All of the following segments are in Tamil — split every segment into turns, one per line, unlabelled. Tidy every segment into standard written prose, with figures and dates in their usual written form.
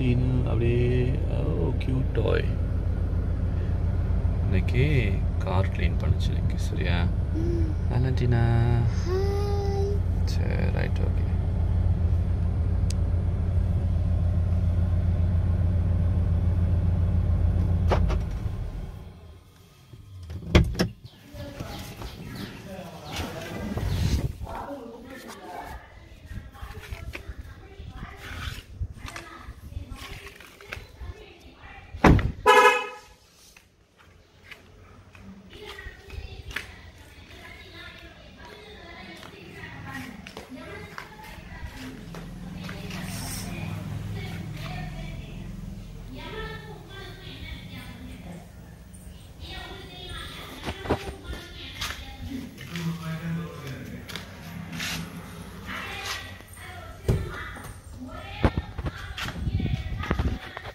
சீனு அப்படியே கியூட் டாய். இன்னைக்கு கார் க்ளீன் பண்ணுச்சு இன்னைக்கு. சரியா வேலண்டினா? சரி ரைட் ஓகே.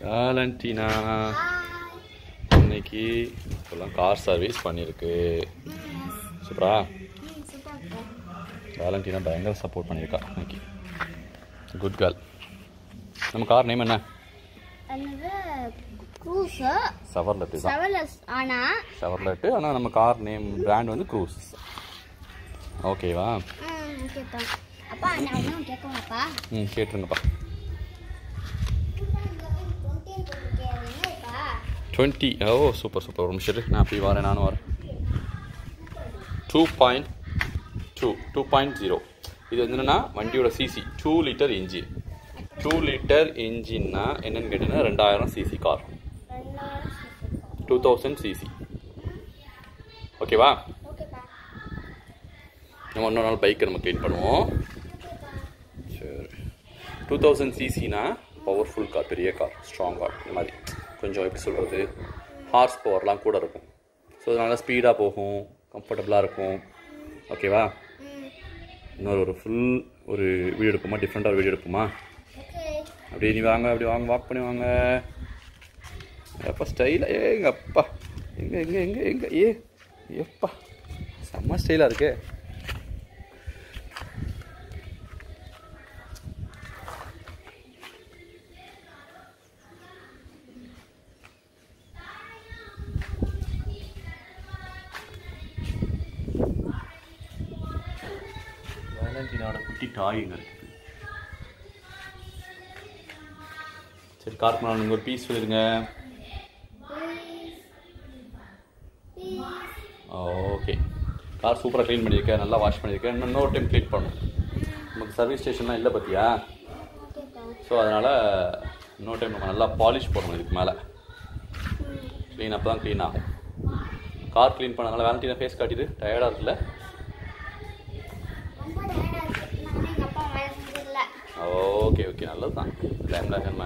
வேலண்டினா இன்னைக்கு இப்போலாம் கார் சர்வீஸ் பண்ணியிருக்கு. சூப்பரா? வேலண்டினா பயங்கர சப்போர்ட் பண்ணியிருக்கா இன்னைக்கு. Good girl. நம்ம கார் நேம் என்ன? செவர்லெட் தான். செவர்லெட். ஆனால் நம்ம கார் நேம் பிராண்ட் வந்து க்ரூஸ். ஓகேவா? கேட்டுருங்கப்பா. 20. ஓ சூப்பர் சூப்பர். ஒரு நிமிஷம் நான் அப்படி வரேன், நானும் வரேன். 2.0 இது வந்து என்னன்னா வண்டியோட சிசி 2 லிட்டர் இன்ஜின். 2 லிட்டர் இன்ஜின்னா என்னன்னு கேட்டீங்கன்னா 2000 சிசி கார். 2000 சிசி. ஓகேவா? நம்ம இன்னொரு நாள் பைக்கை நம்ம க்ளீன் பண்ணுவோம். சரி. 2000 சிசினா பவர்ஃபுல் கார், பெரிய கார், ஸ்ட்ராங் கார். இந்த மாதிரி கொஞ்சம் எப்படி சொல்கிறது, ஹார்ஸ் பவர்லாம் கூட இருக்கும். ஸோ அதனால் ஸ்பீடாக போகும், கம்ஃபர்டபுளாக இருக்கும். ஓகேவா? இன்னொரு ஒரு வீடியோ எடுப்போமா? டிஃப்ரெண்ட்டாக ஒரு வீடியோ எடுப்போமா? அப்படி நீ வாங்க, அப்படி வாங்க, வாக் பண்ணி வாங்க. எப்பா ஸ்டைலாக எங்கள் அப்பா எங்கே எப்பா செம்ம ஸ்டைலாக இருக்கு. வேலண்டினாவோட குட்டி டாய்ங்க இருக்குது. சரி கார்க்கு நீங்கள் ஒரு பீஸ் சொல்லிடுங்க. ஓகே. கார் சூப்பராக க்ளீன் பண்ணியிருக்கேன், நல்லா வாஷ் பண்ணியிருக்கேன். இன்னொரு டைம் க்ளீன் பண்ணணும். நமக்கு சர்வீஸ் ஸ்டேஷன்லாம் இல்லை பார்த்தியா? ஸோ அதனால் இன்னொரு டைம் நம்ம நல்லா பாலிஷ் போடணும் இதுக்கு மேலே. க்ளீன் அப்போ தான் க்ளீன் ஆகும். கார் க்ளீன் பண்ணனால வேலண்டினா ஃபேஸ் காட்டிட்டு டயர்டாக இருக்குல்ல? ஓகே ஓகே நல்லது தான். டைமில் நம்ம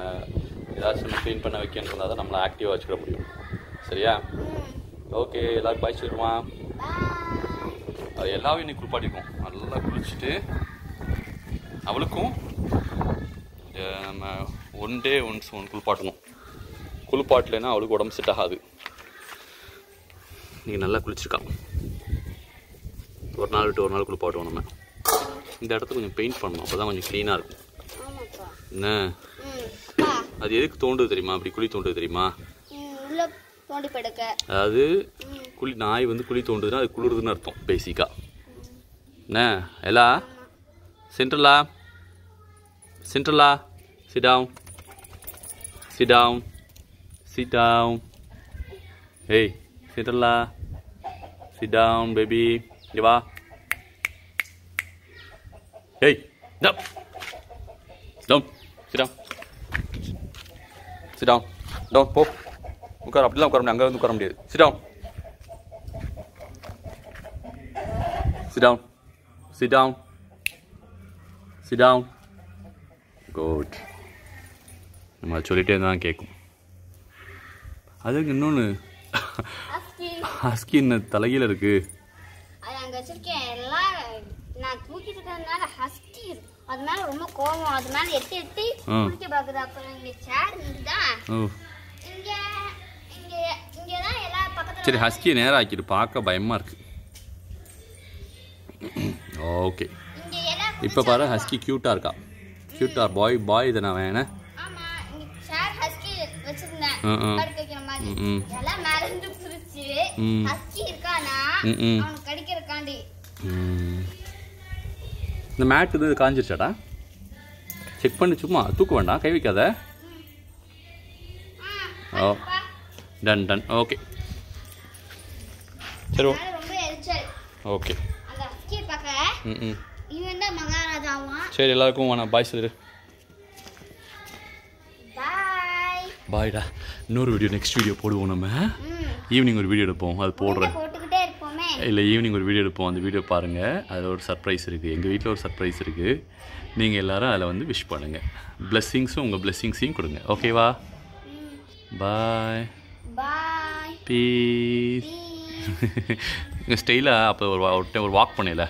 ஏதாச்சும் நம்ம க்ளீன் பண்ண வைக்கணும்னு இருந்தால் தான் நம்மளை ஆக்டிவாக வச்சுக்க முடியும். சரியா? ஓகே எல்லோரும் பாய் சொல்லிடுவான். அது எல்லாரும் இன்னைக்கு குளிப்பாட்டிக்கும். நல்லா குளிச்சுட்டு அவளுக்கும் நம்ம ஒன் டே ஒன்ஸ் குளிப்பாட்டணும். குளிப்பாட்டலைன்னா அவளுக்கு உடம்பு செட் ஆகாது. நீங்கள் நல்லா குளிச்சிருக்கா. ஒரு நாள் விட்டு ஒரு நாள் குளிப்பாட்டுவோம். நம்ம இந்த இடத்த கொஞ்சம் பெயிண்ட் பண்ணணும், அப்போ தான் கொஞ்சம் க்ளீனாக இருக்கும். என்ன அது எதுக்கு தோண்டுது தெரியுமா? அப்படி குழி தோண்டுது தெரியுமா? அதாவது நாய் வந்து குழி தோண்டுதுன்னா அது குளிருதுன்னு அர்த்தம் பேசிக்காக. என்ன எல்லா சென்ட்ரலா sit down hey சென்ட்ரலா sit down baby இங்க வா. hey down sit down போ. உட்கார. அப்படிலாம் உட்கார முடியாது, அங்கே வந்து உட்கார முடியாது. sit down good. நம்ம அதை சொல்லிட்டே தான் கேட்கும். அதுக்கு இன்னொன்று ஹஸ்கி என்ன தலைகீழ இருக்கு. சரி ஹஸ்கியை நேரம் ஆக்கிட்டு, பார்க்க பயமா இருக்கு. ஓகே இப்போ பாரு ஹஸ்கி க்யூட்டாக இருக்கா. க்யூட்டாக பாய் இதை நான் வேணேன்.
கடிக்க வைக்கிற மாதிரி எல்லாம் மேல இருந்து புடிச்சு ஹஸ்கி இருக்கானா அவனுக்கு கடிக்கிறக்காண்டி.
இந்த மேட் இது காஞ்சிருச்சாடா? செக் பண்ணி சும்மா தூக்க வேண்டாம், கை வைக்காத. ஓ டன் டன். ஓகே சரி
ரொம்ப எரிச்சல்.
ஓகே
அந்த ஹஸ்கி பார்க்க இவன் தான் மகாராஜாவா.
சரி எல்லாருக்கும் வேணாம் பாய் சொல்லு.
பாய்
பாய்டா. இன்னொரு வீடியோ நெக்ஸ்ட் வீடியோ போடுவோம். நம்ம ஈவினிங் ஒரு வீடியோ எடுப்போம், அது போடுறேன்.
போட்டுக்கிட்டே இருப்போமே.
இல்லை ஈவினிங் ஒரு வீடியோ எடுப்போம், அந்த வீடியோ பாருங்கள். அதில் ஒரு சர்ப்ரைஸ் இருக்குது, எங்கள் வீட்டில் ஒரு சர்ப்ரைஸ் இருக்குது. நீங்கள் எல்லோரும் அதில் வந்து விஷ் பண்ணுங்கள். பிளெஸ்ஸிங்ஸும் உங்கள் பிளெஸ்ஸிங்ஸையும் கொடுங்க. ஓகேவா? பாய்
பாய்
பீஸ். ஸ்டைலாக அப்போ ஒரு வாக் பண்ணல,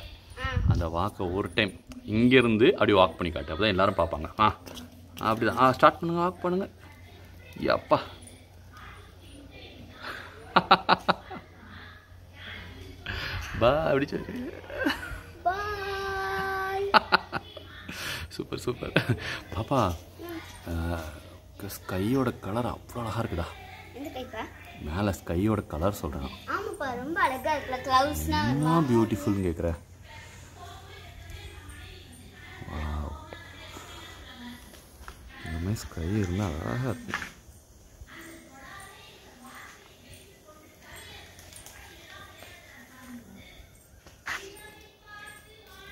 அந்த வாக்கை ஒரு டைம் இங்கேருந்து அப்படியே வாக் பண்ணி காட்டு, அப்போ தான் எல்லோரும் பார்ப்பாங்க. அப்படி தான் ஸ்டார்ட் பண்ணுங்கள், வாக் பண்ணுங்கள். அப்பா பா அப்படி சொல்லு. சூப்பர் சூப்பர் பாப்பா. ஸ்கையோட கலர் அவ்வளோ அழகாக இருக்குடா. மேலே ஸ்கையோட கலர் சொல்கிறேன்.
ரொம்ப அழகாக இருக்குல்ல, க்ளவுட்ஸ்னா
பியூட்டிஃபுல்னு கேட்குறேன். இந்த மாதிரி ஸ்கை இருந்தால் அழகாக இருக்கும்.